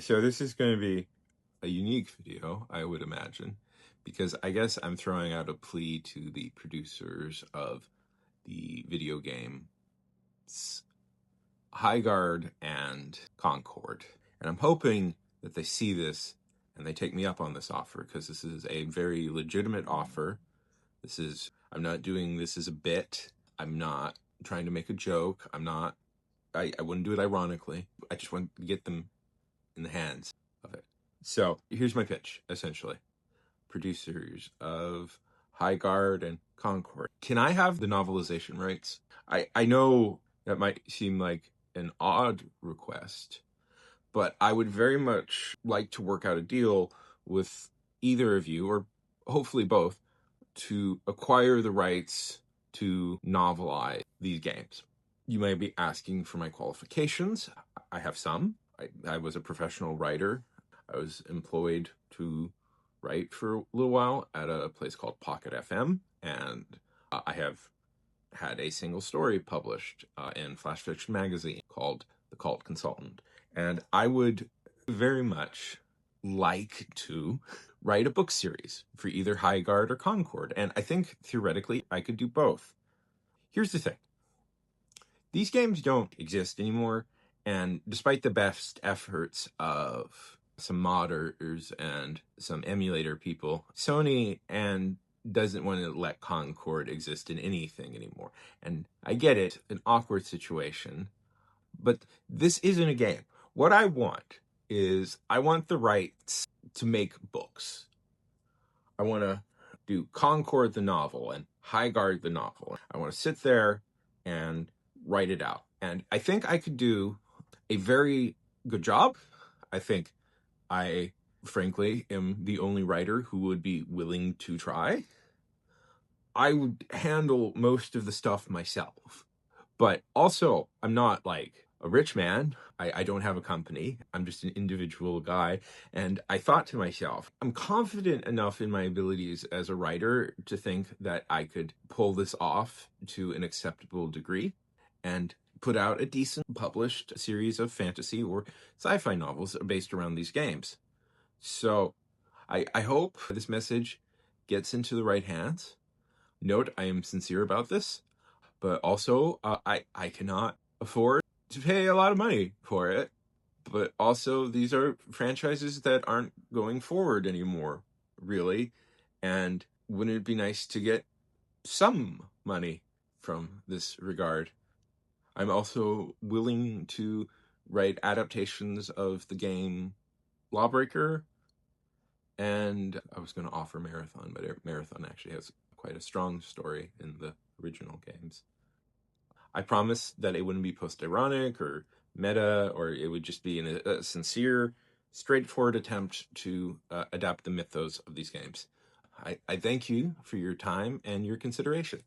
So this is going to be a unique video, I would imagine, because I guess I'm throwing out a plea to the producers of the video game Highguard and Concord. And I'm hoping that they see this and they take me up on this offer, because this is a very legitimate offer. I'm not doing this as a bit. I'm not trying to make a joke. I wouldn't do it ironically. I just want to get them in the hands of it. So here's my pitch, essentially. Producers of Highguard and Concord, can I have the novelization rights? I know that might seem like an odd request, but I would very much like to work out a deal with either of you, or hopefully both, to acquire the rights to novelize these games. You may be asking for my qualifications. I have some. I was a professional writer. I was employed to write for a little while at a place called Pocket FM, and I have had a single story published in Flash Fiction magazine called The Cult Consultant. And I would very much like to write a book series for either Highguard or Concord, and I think theoretically I could do both. Here's the thing. These games don't exist anymore, and despite the best efforts of some modders and some emulator people, Sony doesn't want to let Concord exist in anything anymore. And I get it, an awkward situation, but this isn't a game. What I want is I want the rights to make books. I want to do Concord the novel and Highguard the novel. I want to sit there and write it out. And I think I could do a very good job. I think I, frankly, am the only writer who would be willing to try. I would handle most of the stuff myself. But also, I'm not like a rich man. I don't have a company. I'm just an individual guy. And I thought to myself, I'm confident enough in my abilities as a writer to think that I could pull this off to an acceptable degree and put out a decent published series of fantasy or sci-fi novels based around these games. So I hope this message gets into the right hands. Note, I am sincere about this, but also I cannot afford to pay a lot of money for it. But also, these are franchises that aren't going forward anymore, really. And wouldn't it be nice to get some money from this regard? I'm also willing to write adaptations of the game Lawbreaker, and I was going to offer Marathon, but Marathon actually has quite a strong story in the original games. I promise that it wouldn't be post-ironic or meta, or it would just be a sincere, straightforward attempt to adapt the mythos of these games. I thank you for your time and your consideration.